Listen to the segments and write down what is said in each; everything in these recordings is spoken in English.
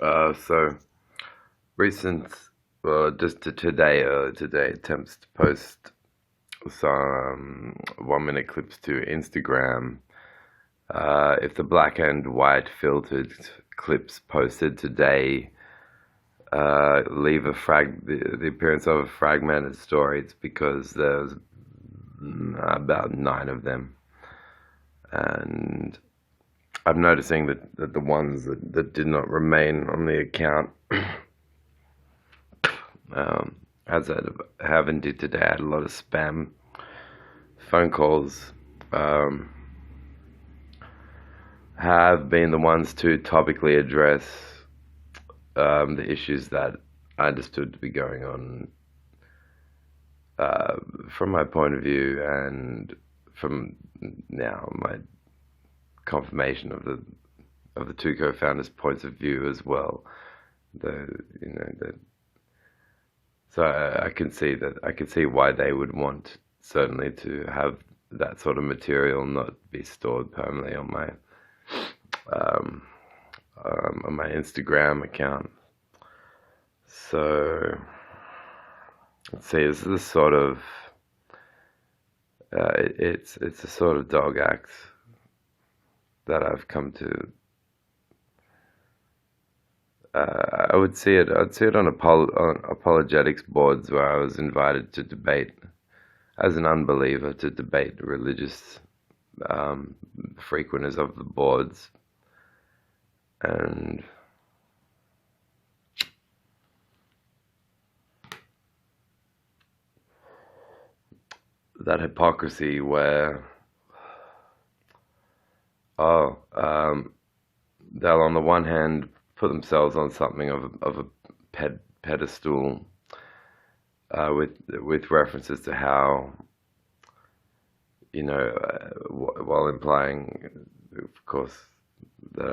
So recent, just today attempts to post some 1 minute clips to Instagram. If the black and white filtered clips posted today leave the appearance of a fragmented story, it's because there's about 9 of them, and I'm noticing that the ones that did not remain on the account, as I have indeed today, I had a lot of spam phone calls, um, have been the ones to topically address the issues that I understood to be going on from my point of view, and from now my confirmation of the two co-founders' points of view as well. The you know the So I can see why they would want certainly to have that sort of material not be stored permanently um, on my Instagram account. So let's see, this is a sort of it's a sort of dog act that I've come to. I'd see it on apologetics boards where I was invited to debate as an unbeliever, to debate religious frequenters of the boards, and that hypocrisy where they'll on the one hand put themselves on something of a pedestal, with references to how, while implying, of course, that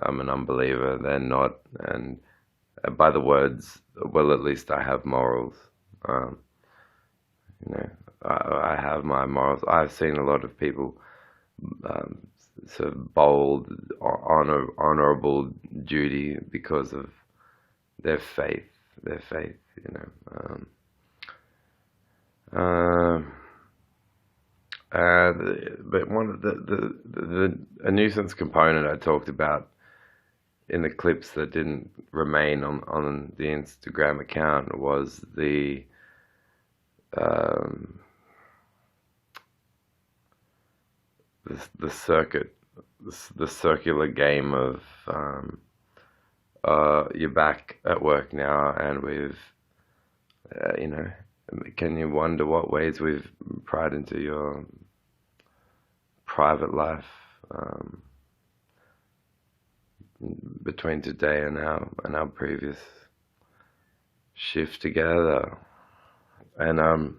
I'm an unbeliever. They're not, and by the words, well, at least I have morals. Um, I have my morals. I've seen a lot of people, um, sort of bold, honorable duty because of their faith. Their faith, you know. But one of a nuisance component I talked about in the clips that didn't remain on the Instagram account was um, the circuit, the circular game of, you're back at work now, and can you wonder what ways we've pried into your private life, between today and our previous shift together, and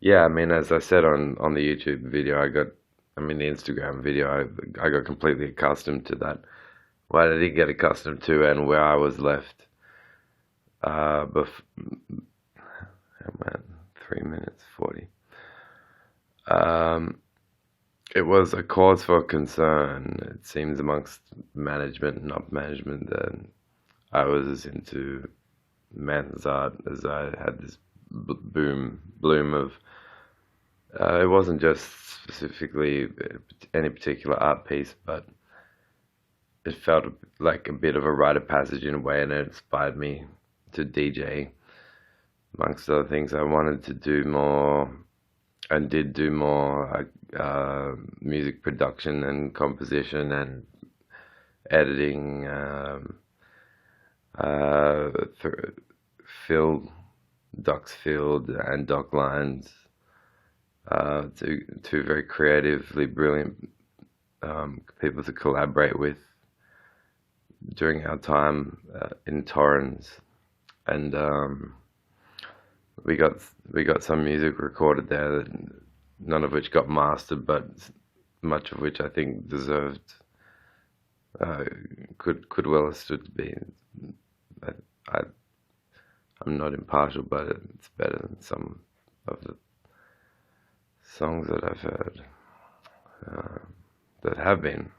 yeah, I mean, as I said on the YouTube video, the Instagram video, I got completely accustomed to that. What I did get accustomed to, and where I was left, man, 3 minutes 40. It was a cause for concern, it seems, amongst management and up management, that I was into man's art, as I had this bloom of. It wasn't just specifically any particular art piece, but it felt like a bit of a rite of passage in a way, and it inspired me to DJ. Amongst other things, I wanted to do more, and did do more, music production and composition and editing, field, Doc's field and Doc lines, two very creatively brilliant people to collaborate with during our time in Torrens, and we got some music recorded there, that none of which got mastered, but much of which I think deserved, could well have stood to be. I, I'm not impartial, but it's better than some of the songs that I've heard, that have been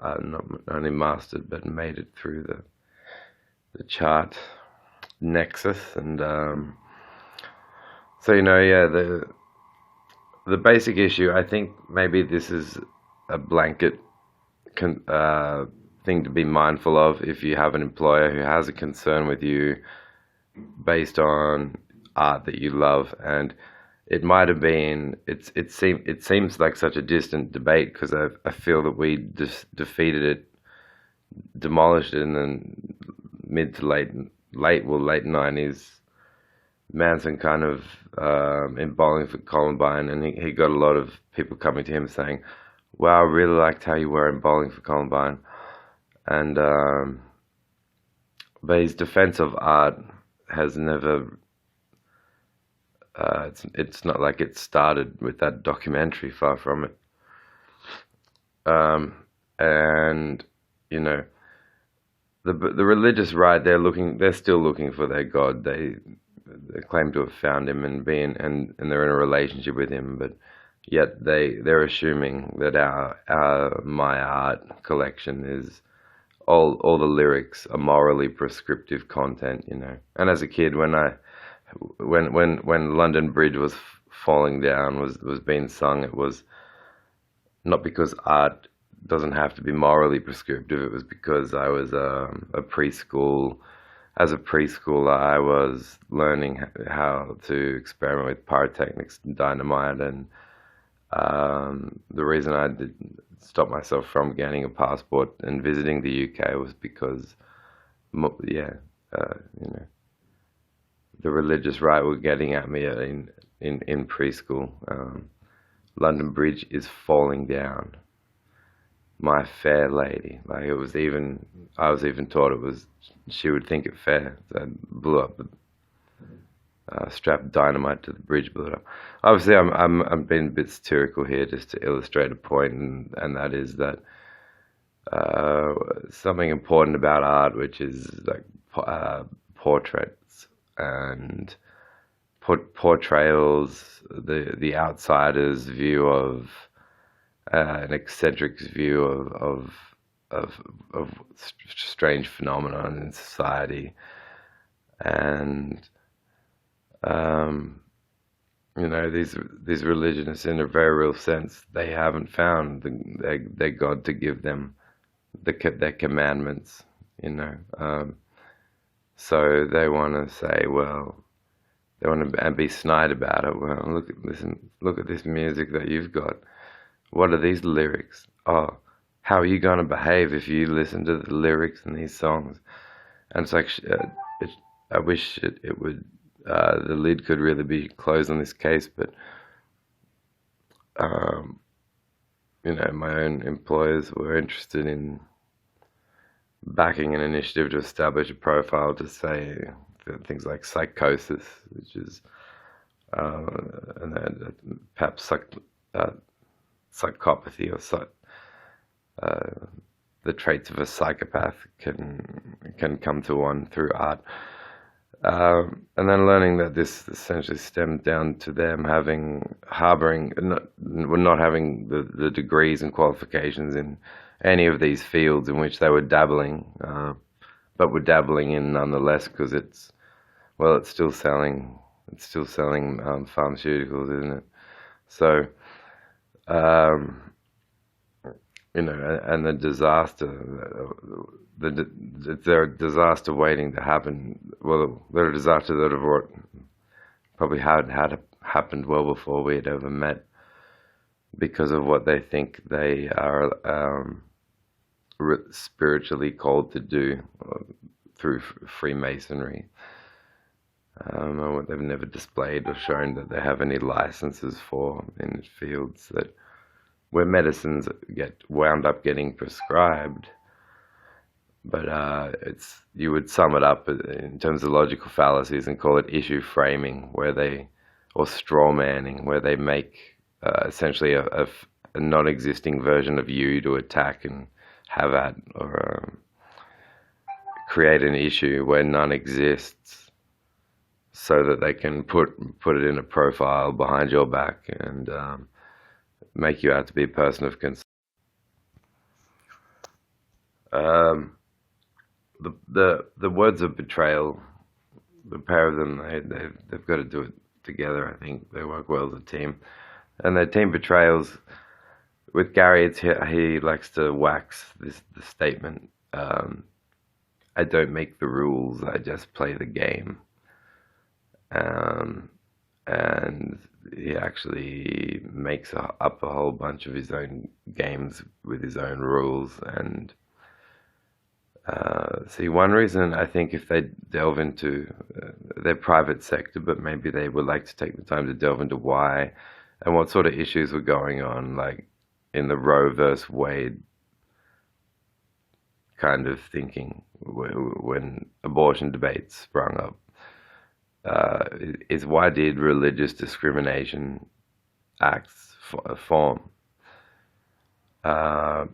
not only mastered but made it through the chart nexus. And so yeah, the basic issue, I think maybe this is a blanket thing to be mindful of if you have an employer who has a concern with you based on art that you love. And it might have been, it seems like such a distant debate, because I feel that we defeated it, demolished it in the mid to late 90s. Manson kind of in Bowling for Columbine, and he got a lot of people coming to him saying, "Wow, I really liked how you were in Bowling for Columbine." And but his defense of art has never. It's not like it started with that documentary. Far from it. And you know, the religious right, they're still looking for their God. They claim to have found him and and they're in a relationship with him, but yet they're assuming that our my art collection is all the lyrics are morally prescriptive content. And as a kid, when London Bridge was falling down, was being sung, it was not because art doesn't have to be morally prescriptive. It was because I was a preschool. As a preschooler, I was learning how to experiment with pyrotechnics and dynamite, and the reason I did stop myself from getting a passport and visiting the UK was because, yeah, you know, the religious right were getting at me in preschool. London Bridge is falling down, my fair lady. Like, I was even taught she would think it fair. So I blew up strapped dynamite to the bridge, blew it up. Obviously, I'm being a bit satirical here just to illustrate a point, and that is that something important about art, which is like portraits and portrayals, the outsider's view of an eccentric's view of strange phenomenon in society. And these religionists, in a very real sense, they haven't found their God to give them their commandments. So they want to say, well, they want to be snide about it. Well, look at this music that you've got. What are these lyrics? Oh, how are you going to behave if you listen to the lyrics in these songs? And it's like, I wish it would, the lid could really be closed on this case, but, my own employers were interested in backing an initiative to establish a profile to say things like psychosis, which is, and perhaps psychopathy, or the traits of a psychopath can come to one through art. And then learning that this essentially stemmed down to them not having the degrees and qualifications in any of these fields in which they were dabbling, but were dabbling in nonetheless, because it's still selling. It's still selling pharmaceuticals, isn't it? So, and the disaster, they're a disaster waiting to happen. Well, they're a disaster that probably had happened well before we had ever met, because of what they think they are spiritually called to do through Freemasonry. What they've never displayed or shown that they have any licenses for in fields where medicines get wound up getting prescribed. But you would sum it up in terms of logical fallacies and call it issue framing, or straw manning, where they make essentially a non-existing version of you to attack and have at, or create an issue where none exists, so that they can put it in a profile behind your back and make you out to be a person of concern. Um, the words of betrayal, the pair of them, they've got to do it together. I think they work well as a team, and their team betrayals. With Gary, he likes to wax the statement. I don't make the rules; I just play the game. Um, and he actually makes up a whole bunch of his own games with his own rules. And see, one reason I think if they delve into their private sector, but maybe they would like to take the time to delve into why and what sort of issues were going on, like in the Roe versus Wade kind of thinking when abortion debates sprung up. Is why did religious discrimination acts form? Uh,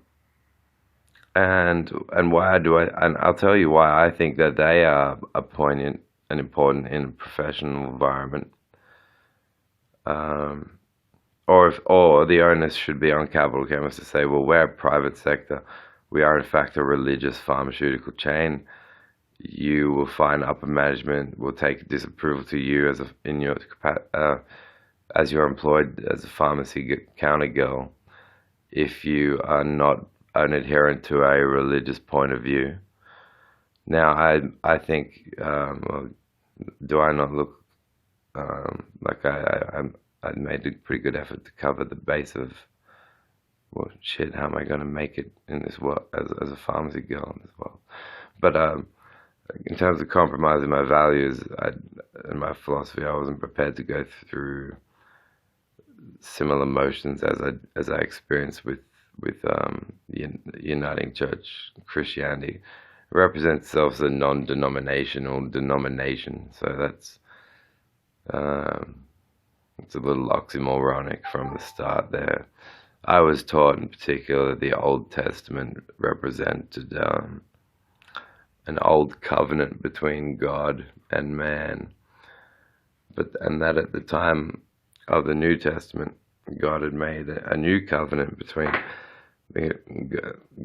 and why do I? And I'll tell you why I think that they are a poignant and important in a professional environment. Um, or the onus should be on capital chemists to say, well, we're a private sector. We are in fact a religious pharmaceutical chain. You will find upper management will take disapproval to you as you're employed as a pharmacy counter girl if you are not an adherent to a religious point of view. Now, I think, well, do I not look like I made a pretty good effort to cover the base of, well, shit, how am I going to make it in this world as a pharmacy girl in this world? But in terms of compromising my values and my philosophy, I wasn't prepared to go through similar motions as I experienced with Uniting Church Christianity. It represents itself as a non-denominational denomination, so that's it's a little oxymoronic from the start there. I was taught in particular the Old Testament represented an old covenant between God and man, and that at the time of the New Testament, God had made a new covenant between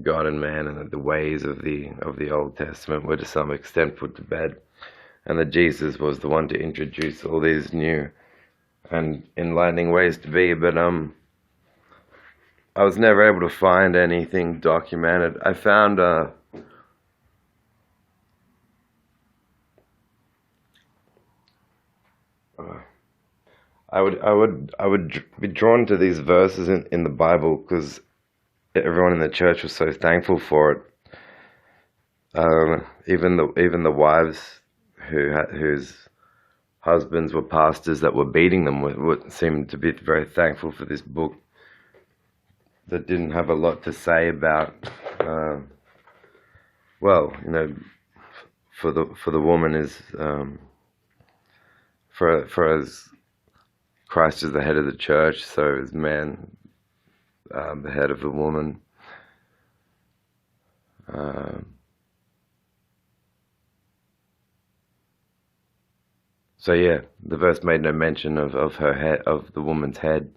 God and man, and that the ways of the Old Testament were to some extent put to bed, and that Jesus was the one to introduce all these new and enlightening ways to be. But I was never able to find anything documented. I found I would be drawn to these verses in the Bible because everyone in the church was so thankful for it. Even the wives whose husbands were pastors that were beating them would seem to be very thankful for this book that didn't have a lot to say about well, for the woman is for as Christ is the head of the church, so is man the head of the woman. So yeah, the verse made no mention of her head, of the woman's head.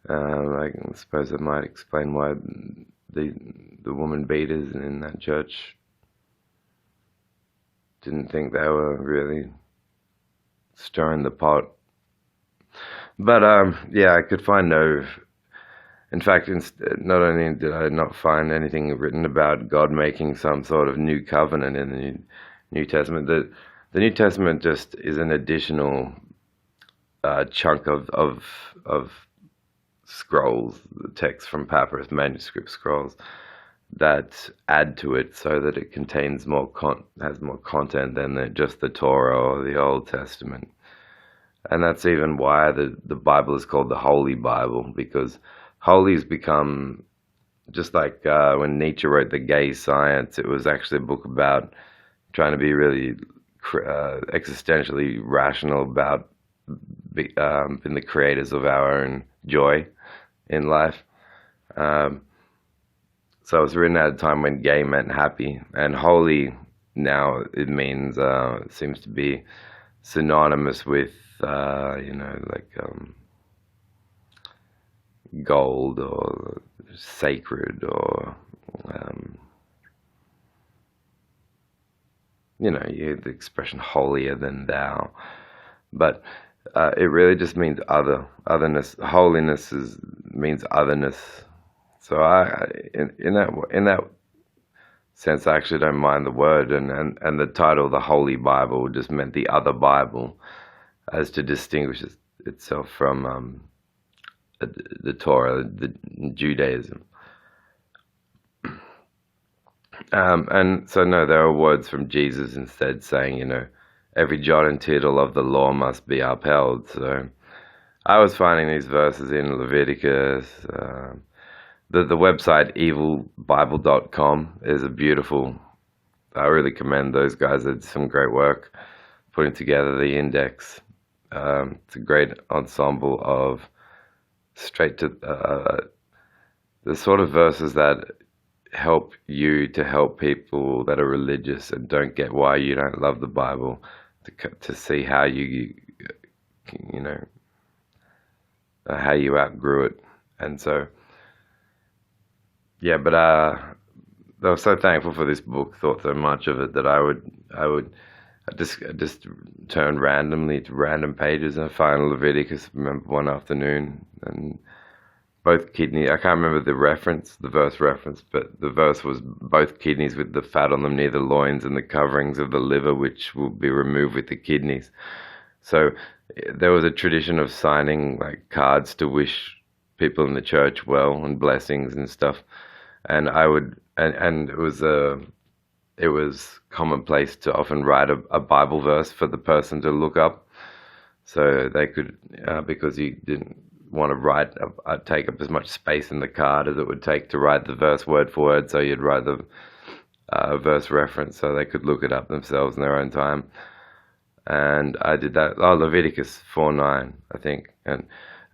I suppose that might explain why the woman beaters in that church didn't think they were really stirring the pot. But yeah, I could find no. In fact, not only did I not find anything written about God making some sort of new covenant in the New Testament, the New Testament just is an additional chunk of scrolls, text from papyrus, manuscript scrolls that add to it, so that it contains has more content than just the Torah or the Old Testament. And that's even why the Bible is called the Holy Bible, because holy's become, just like when Nietzsche wrote The Gay Science, it was actually a book about trying to be really existentially rational about being the creators of our own joy in life. So it was written at a time when gay meant happy, and holy now it means seems to be synonymous with like gold or sacred or Um, you know, you hear the expression holier than thou, but it really just means otherness. Holiness means otherness. So in that sense, I actually don't mind the word, and the title, the Holy Bible, just meant the other Bible, as to distinguish itself from the Torah, the Judaism. And so, no, there are words from Jesus instead saying, every jot and tittle of the law must be upheld. So I was finding these verses in Leviticus. The website evilbible.com is a beautiful, I really commend those guys. They did some great work putting together the index. It's a great ensemble of straight to the sort of verses that help you to help people that are religious and don't get why you don't love the Bible, to see how how you outgrew it. And so, yeah, but I was so thankful for this book, thought so much of it, that I just turn randomly to random pages, and I find Leviticus, remember, one afternoon, and both kidneys, I can't remember the verse reference, but the verse was both kidneys with the fat on them near the loins, and the coverings of the liver, which will be removed with the kidneys. So there was a tradition of signing like cards to wish people in the church well and blessings and stuff. And it was commonplace to often write a Bible verse for the person to look up, so they could, because you didn't want to take up as much space in the card as it would take to write the verse word for word. So you'd write the verse reference so they could look it up themselves in their own time. And I did that. Oh, Leviticus 4:9, I think, and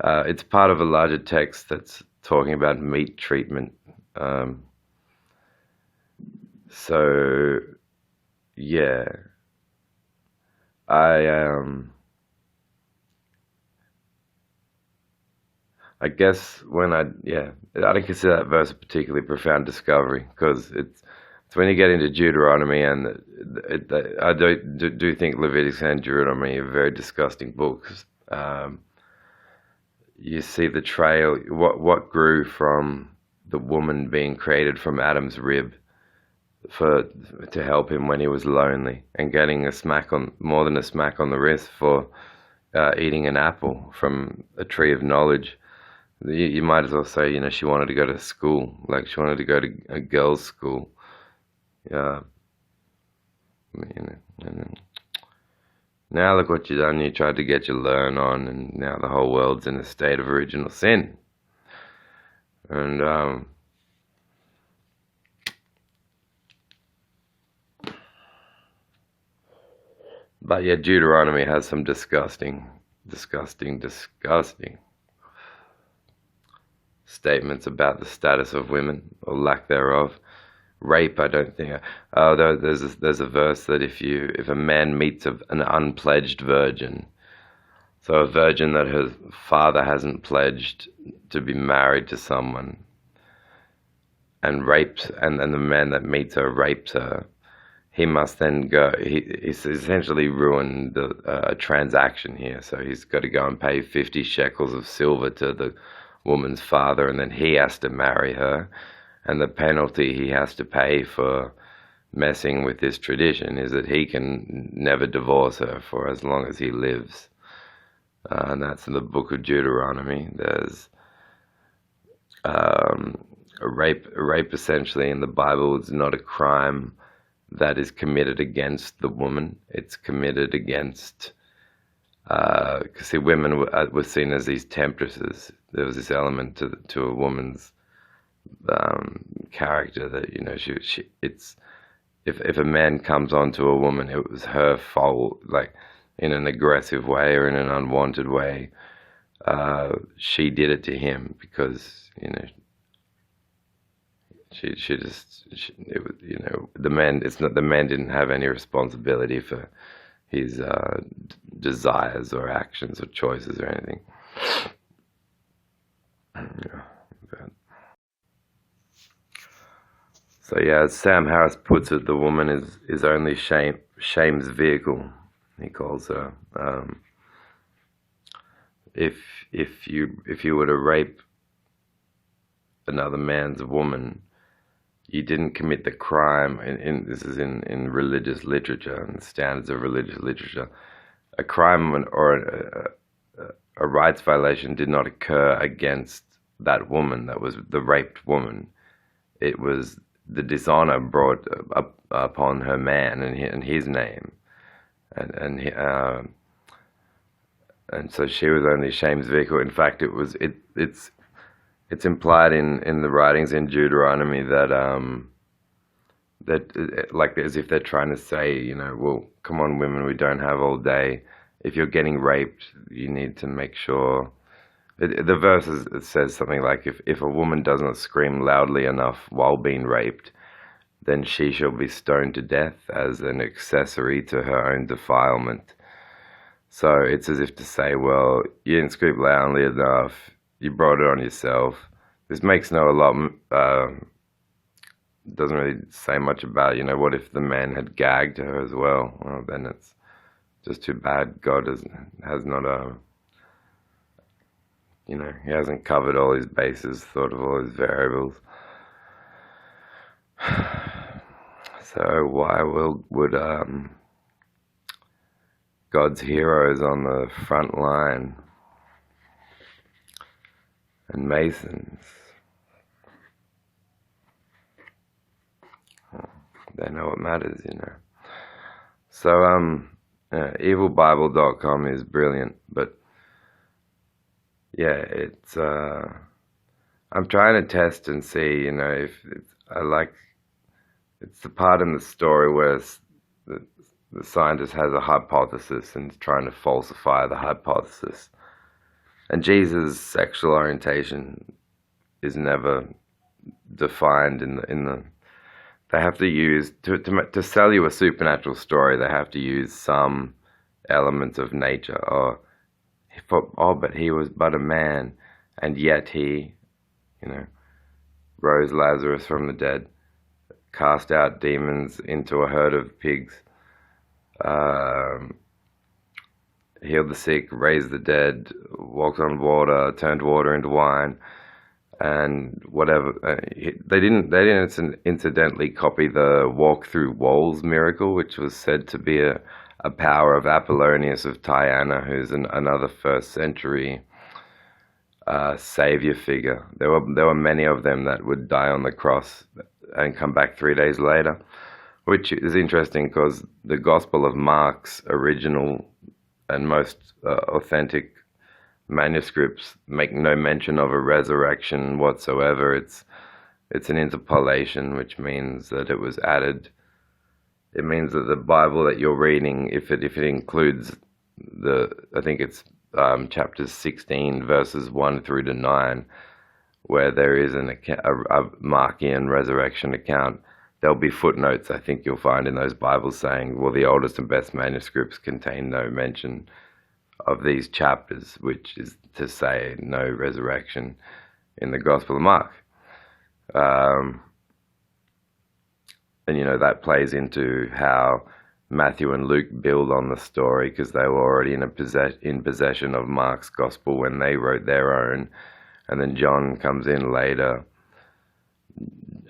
it's part of a larger text that's talking about meat treatment. So yeah, I guess I don't consider that verse a particularly profound discovery, because it's when you get into Deuteronomy, and I do think Leviticus and Deuteronomy are very disgusting books. You see the trail, what grew from the woman being created from Adam's rib to help him when he was lonely, and getting more than a smack on the wrist for eating an apple from a tree of knowledge. You might as well say, she wanted to go to school, like she wanted to go to a girls' school. Yeah, and now look what you've done. You tried to get your learn on, and now the whole world's in a state of original sin. And but yeah, Deuteronomy has some disgusting statements about the status of women, or lack thereof. Rape, I don't think. There's a verse that if a man meets an unpledged virgin, so a virgin that her father hasn't pledged to be married to someone, and rapes, and the man that meets her rapes her, he must then go. He's essentially ruined a transaction here. So he's got to go and pay 50 shekels of silver to the woman's father, and then he has to marry her. And the penalty he has to pay for messing with this tradition is that he can never divorce her for as long as he lives. And that's in the book of Deuteronomy. There's a rape essentially in the Bible is not a crime that is committed against the woman. It's committed against, because women were seen as these temptresses. There was this element to a woman's character that if a man comes onto a woman, it was her fault, like in an aggressive way or in an unwanted way. She did it to him because the man didn't have any responsibility for his desires or actions or choices or anything. Yeah. So yeah, as Sam Harris puts it, the woman is only shame's vehicle. He calls her. If if you were to rape another man's woman, you didn't commit the crime. This is in religious literature and standards of religious literature. A crime or a rights violation did not occur against that woman. That was the raped woman. It was the dishonor brought up upon her man and his name, and and so she was only shame's vehicle. In fact, it's implied in the writings in Deuteronomy that like as if they're trying to say, well, come on, women, we don't have all day. If you're getting raped, you need to make sure. The verse it says something like, if a woman does not scream loudly enough while being raped, then she shall be stoned to death as an accessory to her own defilement. So it's as if to say, well, you didn't scream loudly enough, you brought it on yourself. This makes no allotment, doesn't really say much about, what if the man had gagged her as well? Well, then it's just too bad God has not he hasn't covered all his bases, thought of all his variables. So why would God's heroes on the front line and Masons, they know what matters, So evilbible.com is brilliant, but yeah, it's I'm trying to test and see, if it's the part in the story where the scientist has a hypothesis and is trying to falsify the hypothesis. And Jesus' sexual orientation is never defined in the they have to use to sell you a supernatural story, they have to use some elements of nature, but he was but a man, and yet he, rose Lazarus from the dead, cast out demons into a herd of pigs, healed the sick, raised the dead, walked on water, turned water into wine, and whatever. They didn't incidentally copy the walk through walls miracle, which was said to be a power of Apollonius of Tyana, who's another first century savior figure. There were many of them that would die on the cross and come back 3 days later, which is interesting because the Gospel of Mark's original and most authentic manuscripts make no mention of a resurrection whatsoever. It's an interpolation, which means that it was added. It means that the Bible that you're reading, if it includes I think it's chapters 16 verses 1 through to 9, where there is a Markian resurrection account, there'll be footnotes, I think you'll find in those Bibles saying, well, the oldest and best manuscripts contain no mention of these chapters, which is to say no resurrection in the Gospel of Mark. And that plays into how Matthew and Luke build on the story, because they were already in possession of Mark's Gospel when they wrote their own, and then John comes in later.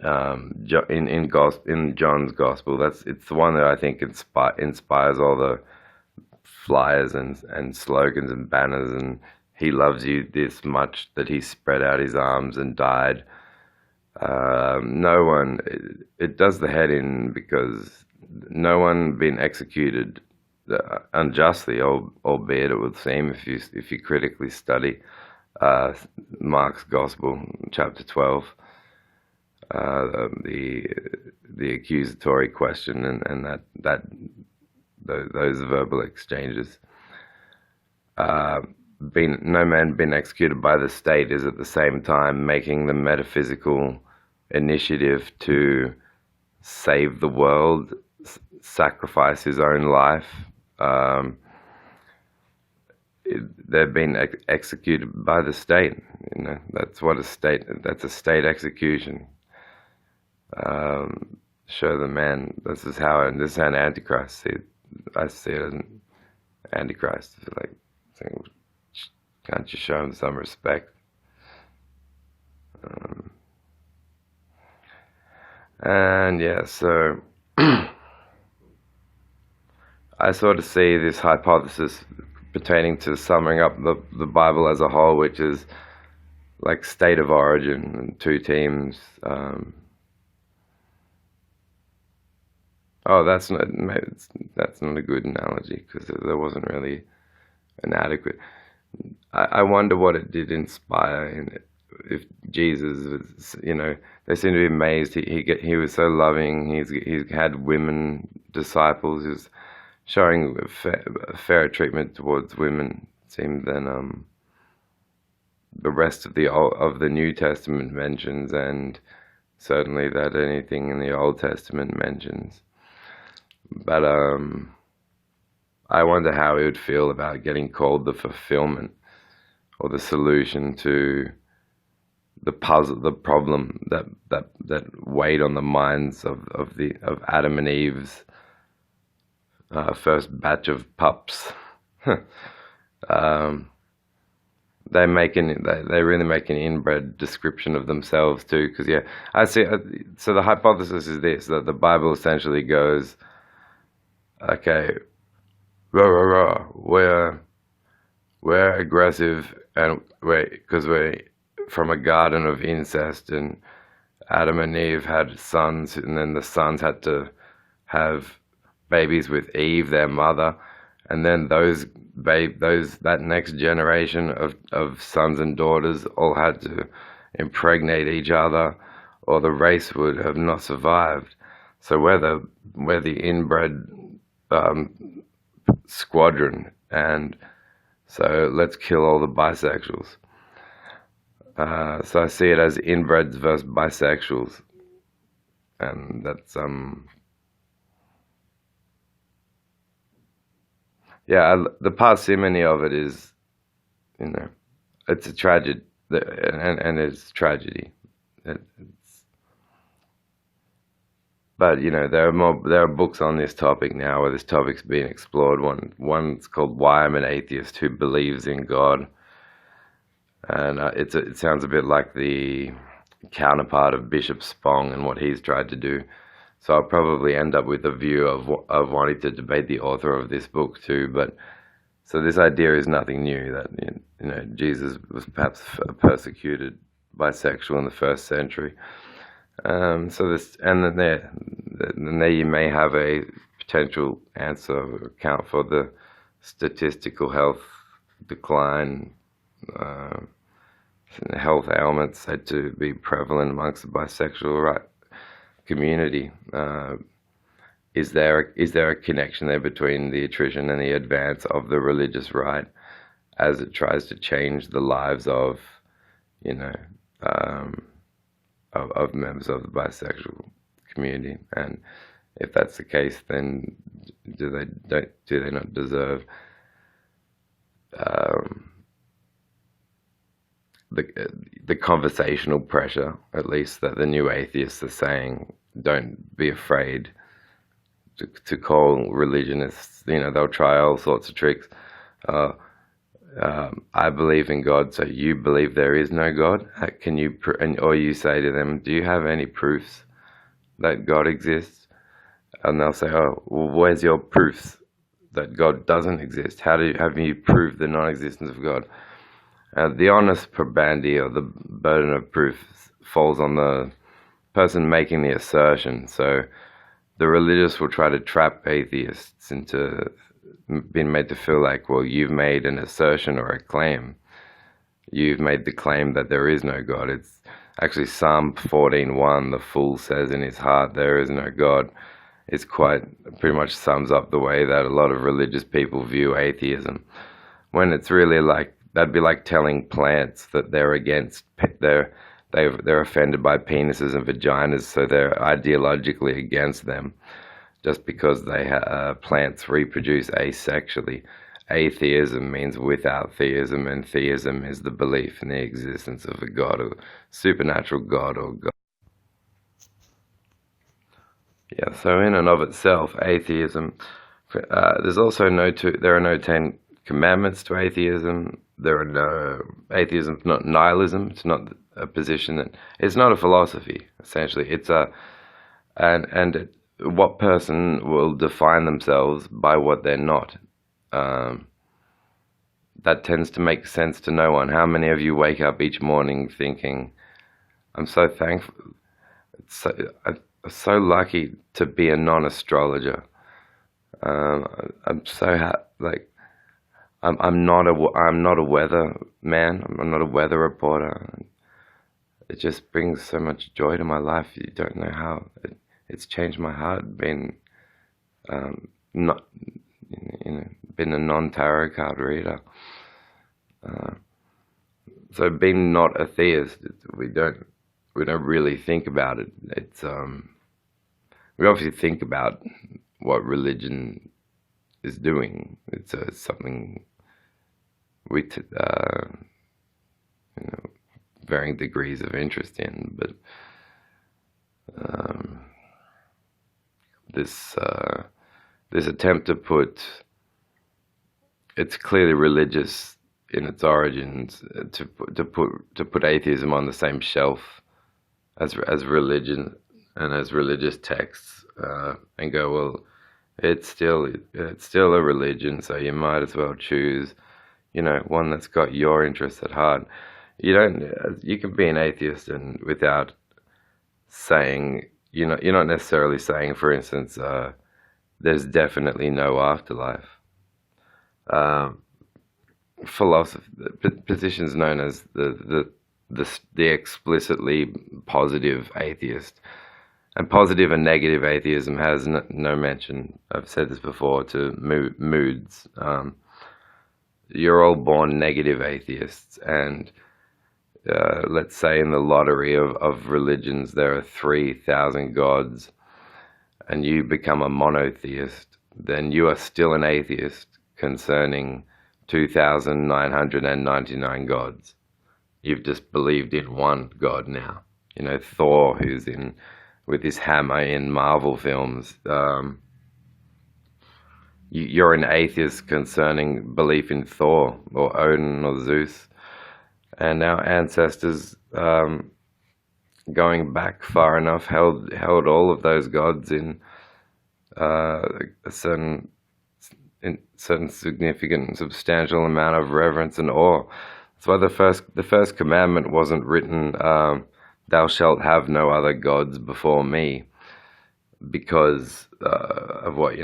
In John's Gospel, it's the one that I think inspires all the flyers and slogans and banners, and he loves you this much that he spread out his arms and died. No one, it does the head in, because no one been executed unjustly, albeit it would seem if you critically study Mark's Gospel, chapter 12, the accusatory question and those verbal exchanges. No man been executed by the state is at the same time making the metaphysical initiative to save the world, sacrifice his own life. They've been executed by the state. That's a state execution. show the man. This is how an antichrist see it. I see it as an antichrist. It's like saying, can't you show him some respect? And yeah, so I sort of see this hypothesis pertaining to summing up the Bible as a whole, which is like state of origin and two teams. Oh, that's not a good analogy because there wasn't really an adequate. I wonder what it did inspire in it. If Jesus was, they seem to be amazed. He was so loving. He's had women disciples. He was showing fair treatment towards women. It seemed than the rest of the New Testament mentions, and certainly that anything in the Old Testament mentions. But I wonder how he would feel about getting called the fulfillment or the solution to the puzzle, the problem that weighed on the minds of Adam and Eve's first batch of pups. They really make an inbred description of themselves too. Because yeah, I see. So the hypothesis is this: that the Bible essentially goes, okay, rah, rah, rah, we're aggressive, and we're from a garden of incest, and Adam and Eve had sons, and then the sons had to have babies with Eve, their mother, and then that next generation of sons and daughters all had to impregnate each other, or the race would have not survived. So we're the inbred squadron, and so let's kill all the bisexuals. So I see it as inbreds versus bisexuals, and that's yeah. The parsimony of it is, it's a tragedy, and it's tragedy. But there are books on this topic now where this topic's being explored. One's called "Why I'm an Atheist Who Believes in God," and it sounds a bit like the counterpart of Bishop Spong and what he's tried to do. So I'll probably end up with a view of wanting to debate the author of this book too. But so this idea is nothing new. That Jesus was perhaps a persecuted bisexual in the first century. So this, and then there you may have a potential answer or account for the statistical health decline, health ailments said to be prevalent amongst the bisexual community. Is there a connection there between the attrition and the advance of the religious right as it tries to change the lives of of members of the bisexual community? And if that's the case, then do they not deserve the conversational pressure, at least, that the new atheists are saying? Don't be afraid to call religionists. They'll try all sorts of tricks. I believe in God, so you believe there is no God? Can you, or you say to them, do you have any proofs that God exists? And they'll say, oh, well, where's your proofs that God doesn't exist? Have you proved the non-existence of God? The honest probandi, or the burden of proof, falls on the person making the assertion. So the religious will try to trap atheists into being made to feel like, well, you've made an assertion or a claim. You've made the claim that there is no God. It's actually Psalm 14:1. The fool says in his heart, there is no God. It's pretty much sums up the way that a lot of religious people view atheism. When it's really like, that'd be like telling plants that they're offended by penises and vaginas, so they're ideologically against them, just because plants reproduce asexually. Atheism means without theism, and theism is the belief in the existence of a God, or supernatural God, or God. Yeah, so in and of itself, atheism, there's also there are no Ten Commandments to atheism. There are no, atheism's not nihilism. It's not a position that, it's not a philosophy, essentially. It's a, what person will define themselves by what they're not. Um, that tends to make sense to no one. How many of you wake up each morning thinking, I'm so thankful, so, I'm so lucky to be a non-astrologer. Um, I'm so like I'm not a weather man. I'm not a weather reporter. It just brings so much joy to my life. You don't know how it's changed my heart. Being not been a non-tarot card reader. Uh, so being not a theist, we don't really think about it. It's we obviously think about what religion is doing. It's something we you know, varying degrees of interest in, but um, this this attempt to put, it's clearly religious in its origins, to put atheism on the same shelf as religion and as religious texts, and go, well, it's still a religion, so you might as well choose, one that's got your interests at heart. You can be an atheist and without saying, you're not necessarily saying, for instance, there's definitely no afterlife. Um, Philosophy positions known as the explicitly positive atheist. And positive and negative atheism has no mention, I've said this before, to moods. You're all born negative atheists, and let's say in the lottery of religions there are 3,000 gods, and you become a monotheist, then you are still an atheist concerning 2,999 gods. You've just believed in one god now. Thor, who's in with his hammer in Marvel films. You're an atheist concerning belief in Thor or Odin or Zeus. And our ancestors, going back far enough, held all of those gods in a certain significant, substantial amount of reverence and awe. That's why the first commandment wasn't written, "Thou shalt have no other gods before me," because of what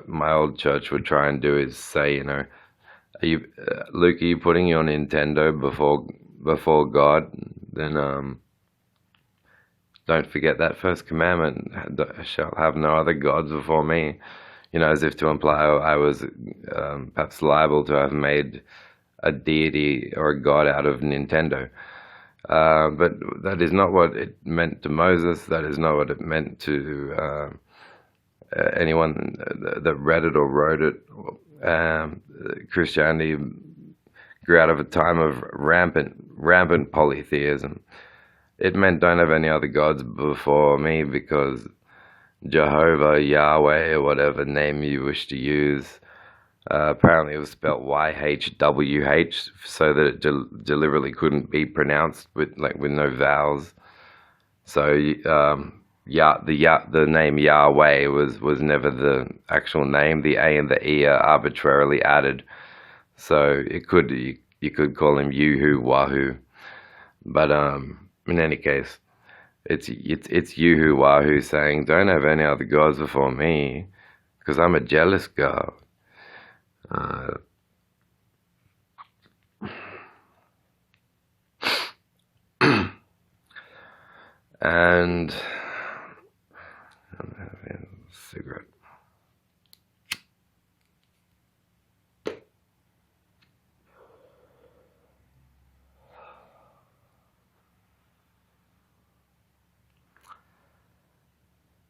my old church would try and do is say, Luke, are you putting your Nintendo before God? Then don't forget that first commandment: "Thou shalt have no other gods before me." As if to imply I was perhaps liable to have made a deity or a god out of Nintendo. But that is not what it meant to Moses. That is not what it meant to anyone that read it or wrote it. Christianity grew out of a time of rampant polytheism. It meant don't have any other gods before me, because Jehovah, Yahweh, or whatever name you wish to use, apparently it was spelled YHWH, so that it deliberately couldn't be pronounced with no vowels. So the name Yahweh was never the actual name. The A and the E are arbitrarily added, so you could call him Yuhu Wahoo. But in any case, it's Yuhu Wahoo saying, don't have any other gods before me, because I'm a jealous God. And I'm having a cigarette.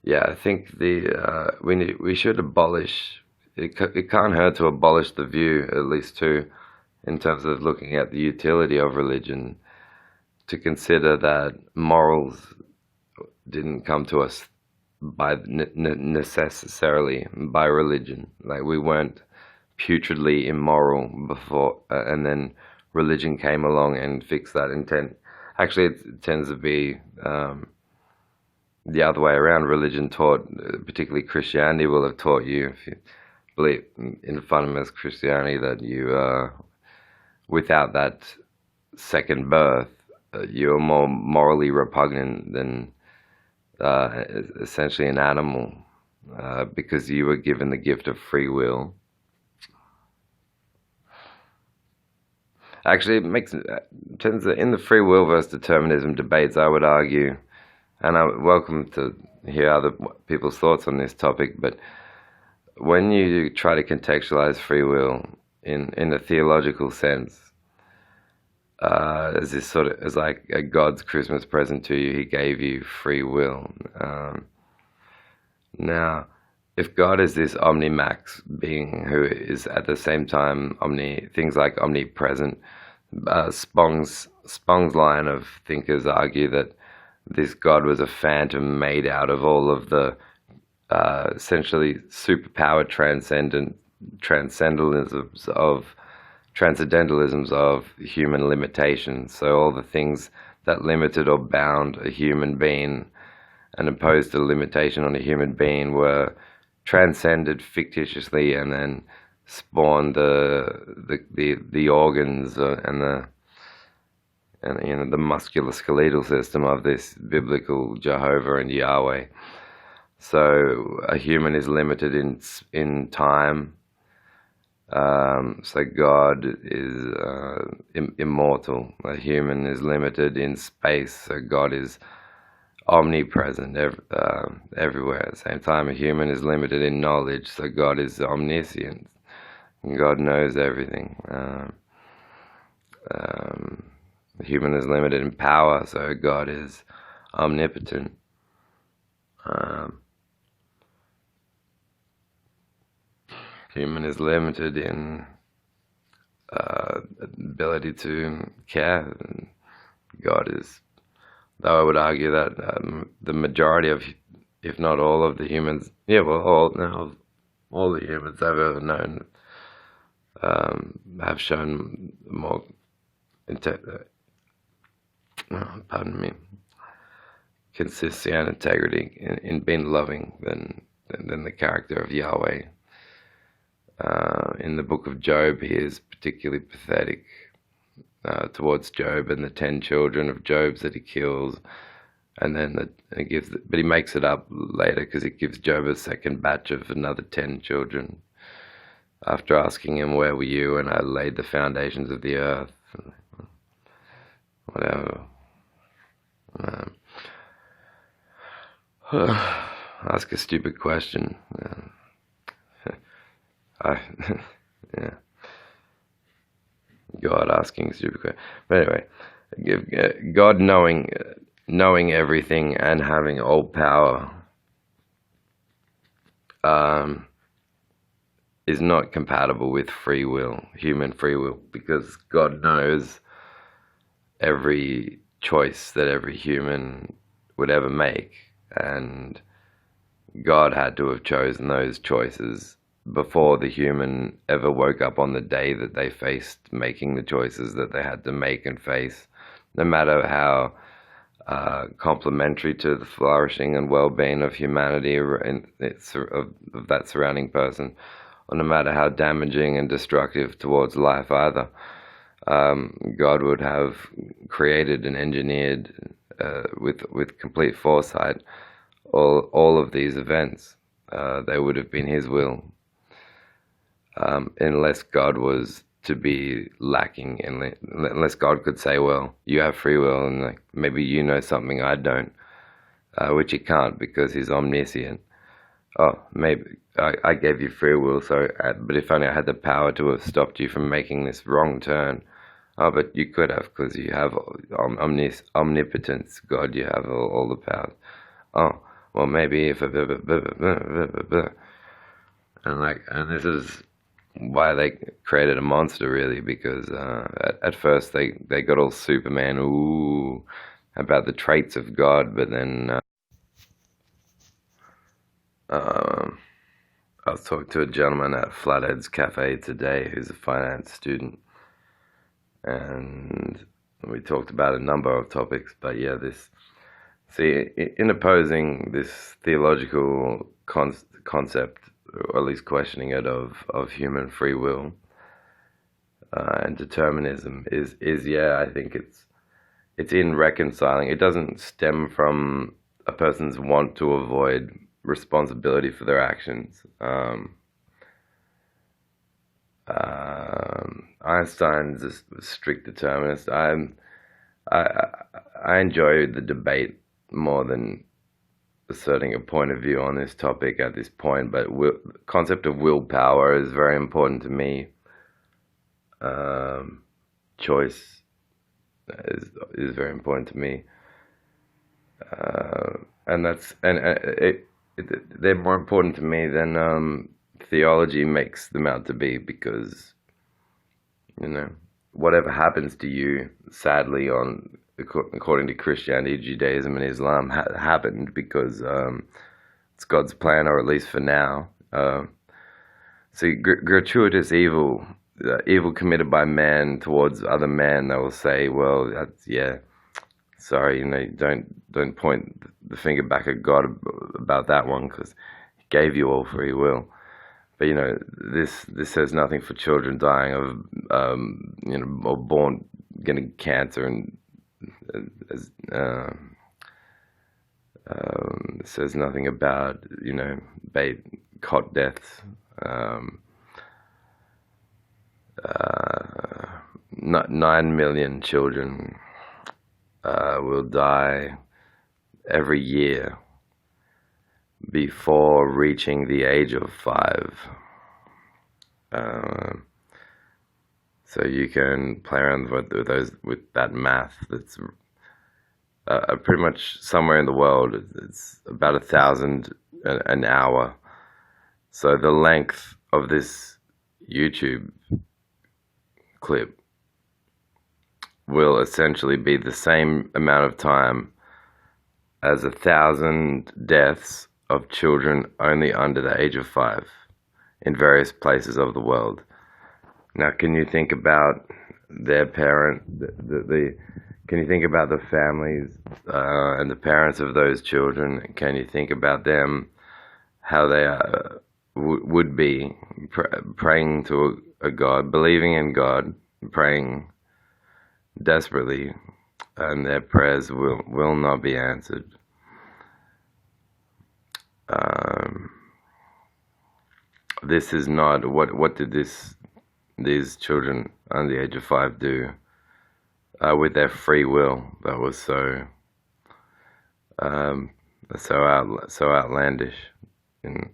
Yeah, I think we should abolish. It can't hurt to abolish the view, at least too, in terms of looking at the utility of religion, to consider that morals didn't come to us by necessarily by religion. Like we weren't putridly immoral before, and then religion came along and fixed that intent. Actually, it tends to be the other way around. Religion taught, particularly Christianity, will have taught you, if you believe in fundamentalist Christianity, that you without that second birth, you're more morally repugnant than essentially an animal, because you were given the gift of free will. Actually, it makes tends to, in the free will versus determinism debates, I would argue, and I'm welcome to hear other people's thoughts on this topic, but when you try to contextualize free will in a theological sense, as this sort of as like a God's Christmas present to you, He gave you free will. Now, if God is this omnimax being who is at the same time things like omnipresent, Spong's line of thinkers argue that this God was a phantom made out of all of the essentially superpowered transcendentalisms of human limitations. So all the things that limited or bound a human being and imposed a limitation on a human being were transcended fictitiously, and then spawned the organs and the musculoskeletal system of this biblical Jehovah and Yahweh. So a human is limited in time. So God is immortal. A human is limited in space. So God is omnipresent everywhere. At the same time, a human is limited in knowledge. So God is omniscient. God knows everything. The human is limited in power. So God is omnipotent. Human is limited in ability to care. God is, though I would argue that the majority of, if not all of the humans, yeah, well, all the humans I've ever known have shown more, pardon me, consistency and integrity in being loving than the character of Yahweh. In the book of Job, he is particularly pathetic towards Job and the 10 children of Job's that he kills, and then but he makes it up later because he gives Job a second batch of another 10 children after asking him, "Where were you when I laid the foundations of the earth?" Whatever. Ask a stupid question. Yeah. God asking stupid questions. But anyway, God knowing everything and having all power is not compatible with free will, human free will, because God knows every choice that every human would ever make, and God had to have chosen those choices before the human ever woke up on the day that they faced making the choices that they had to make and face, no matter how complementary to the flourishing and well-being of humanity and of that surrounding person, or no matter how damaging and destructive towards life either. God would have created and engineered with complete foresight all of these events. They would have been His will. Unless God was to be lacking, unless God could say, well, you have free will, and like, maybe you know something I don't, which He can't because He's omniscient. Oh, maybe I gave you free will, so but if only I had the power to have stopped you from making this wrong turn. Oh, but you could have, because you have omnipotence, God, you have all the powers. Oh, well, maybe if and this is why they created a monster, really, because at first they got all Superman, ooh, about the traits of God, but then Um, I was talking to a gentleman at Flatheads Cafe today who's a finance student, and we talked about a number of topics. But yeah, in opposing this theological concept, or at least questioning it, of human free will and determinism is yeah, I think it's in reconciling. It doesn't stem from a person's want to avoid responsibility for their actions. Einstein's a strict determinist. I I enjoy the debate more than asserting a point of view on this topic at this point. But concept of willpower is very important to me. Um, Choice is very important to me, and they're more important to me than theology makes them out to be, because you know whatever happens to you, sadly, on according to Christianity, Judaism, and Islam, happened because it's God's plan, or at least for now. See, gratuitous evil committed by man towards other men, they will say, well, that's, yeah, sorry, don't point the finger back at God about that one, because He gave you all free will. But this says nothing for children dying of or born getting cancer, and it says nothing about bait cot deaths. Not 9 million children will die every year before reaching the age of 5. So you can play around with that math. That's pretty much somewhere in the world. It's about 1,000 an hour. So the length of this YouTube clip will essentially be the same amount of time as 1,000 deaths of children only under the age of 5 in various places of the world. Now, can you think about their parent, can you think about the families and the parents of those children? Can you think about them, how they would be praying to a God, believing in God, praying desperately, and their prayers will not be answered. This is not what did these children under the age of 5 do with their free will? That was so outlandish. And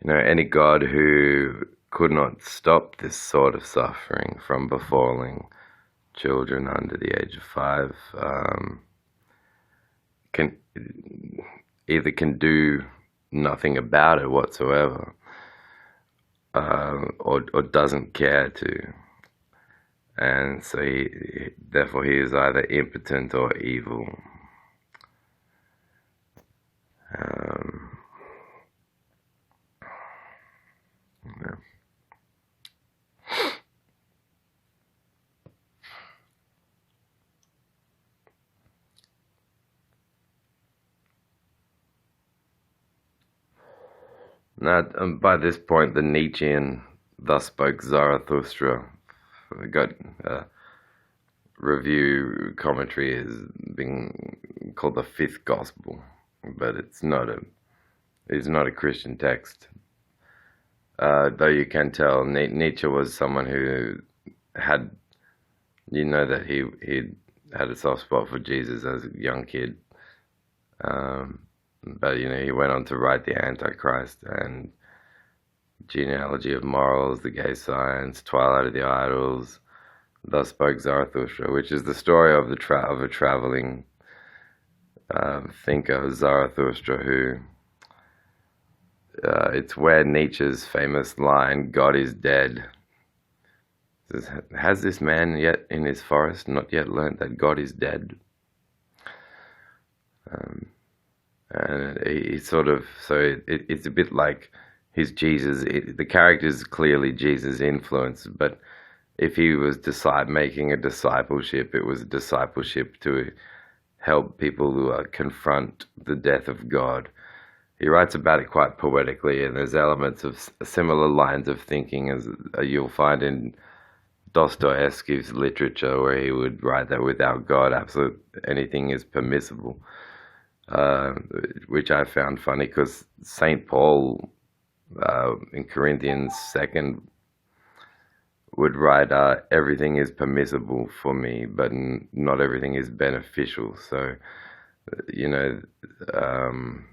any God who could not stop this sort of suffering from befalling children under the age of 5 can do nothing about it whatsoever, or doesn't care to, and so therefore he is either impotent or evil. Yeah. Now, by this point, the Nietzschean "Thus Spoke Zarathustra" got review commentary is being called the fifth gospel, but it's not a Christian text. Though you can tell Nietzsche was someone who had, that he had a soft spot for Jesus as a young kid. But he went on to write the Antichrist and Genealogy of Morals, The Gay Science, Twilight of the Idols, Thus Spoke Zarathustra, which is the story of a traveling thinker, Zarathustra, who it's where Nietzsche's famous line, "God is dead," says, "Has this man yet in his forest not yet learnt that God is dead?" and he sort of it's a bit like his Jesus. The character is clearly Jesus' influence, but if he was making a discipleship, it was a discipleship to help people who confront the death of God. He writes about it quite poetically, and there's elements of similar lines of thinking as you'll find in Dostoevsky's literature, where he would write that without God, absolute anything is permissible, uh, which I found funny because Saint Paul in Corinthians 2 would write, everything is permissible for me, but not everything is beneficial. So, you know, um,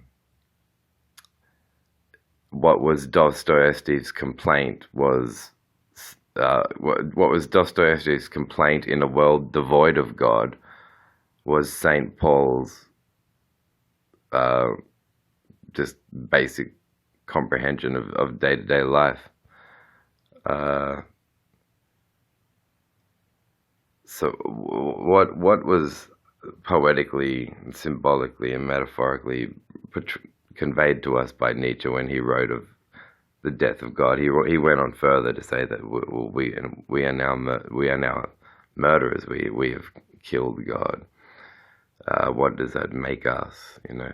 what was Dostoevsky's complaint was what was Dostoevsky's complaint in a world devoid of God was Saint Paul's uh, just basic comprehension of day-to-day life. Uh, so what was poetically, symbolically, and metaphorically conveyed to us by Nietzsche when he wrote of the death of God? He went on further to say that we are now murderers. We have killed God. What does that make us? You know.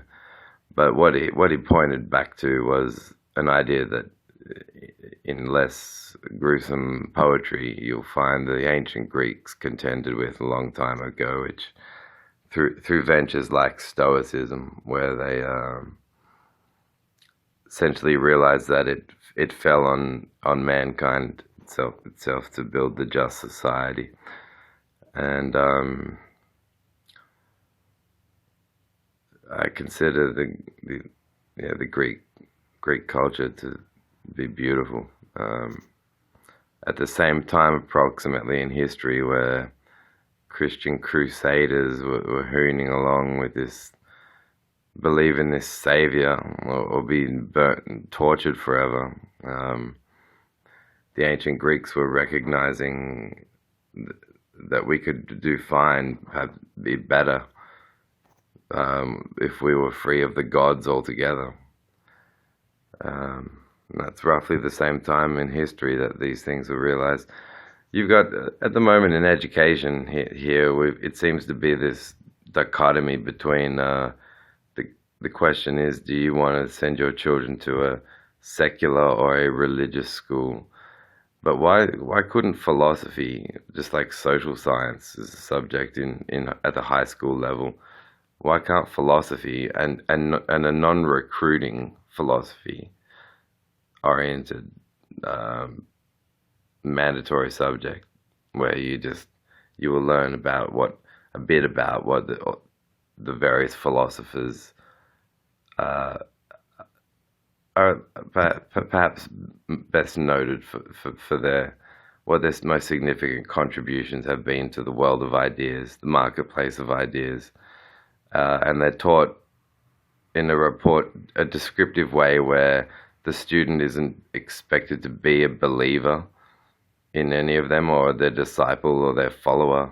But what he pointed back to was an idea that in less gruesome poetry you'll find the ancient Greeks contended with a long time ago, which through ventures like Stoicism, where they essentially realized that it fell on mankind itself to build the just society, and I consider the Greek culture to be beautiful. At the same time, approximately in history, where Christian crusaders were hooning along with this believe in this savior, or be burnt and tortured forever. The ancient Greeks were recognizing that we could do fine, be better, if we were free of the gods altogether. That's roughly the same time in history that these things were realized. You've got, at the moment in education here, it seems to be this dichotomy between the question is, do you want to send your children to a secular or a religious school? But why couldn't philosophy, just like social science is a subject at the high school level, why can't philosophy and a non-recruiting philosophy oriented mandatory subject where you will learn about a bit about what the various philosophers are perhaps best noted for what their most significant contributions have been to the world of ideas, the marketplace of ideas, and they're taught in a descriptive way where the student isn't expected to be a believer in any of them, or their disciple or their follower.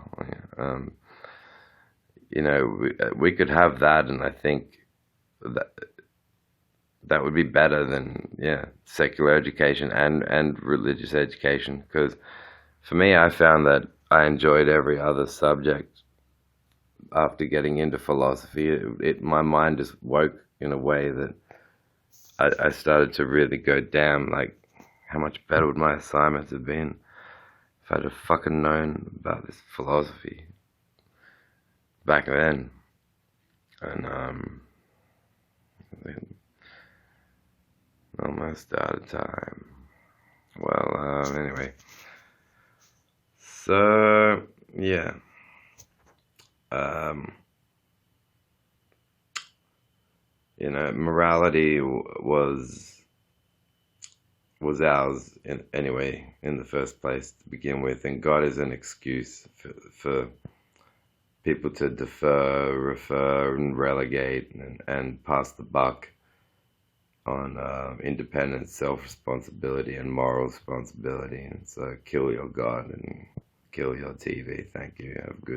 We could have that, and I think that would be better than secular education and religious education. Because for me, I found that I enjoyed every other subject after getting into philosophy. My mind just woke in a way that I started to really go, damn, like, how much better would my assignments have been if I'd have fucking known about this philosophy back then. And almost out of time. Well, anyway. So, yeah. Morality was ours anyway in the first place to begin with, and God is an excuse for people to defer, refer, and relegate and pass the buck on independent self-responsibility and moral responsibility. And so kill your God and kill your TV. Thank you. Have a good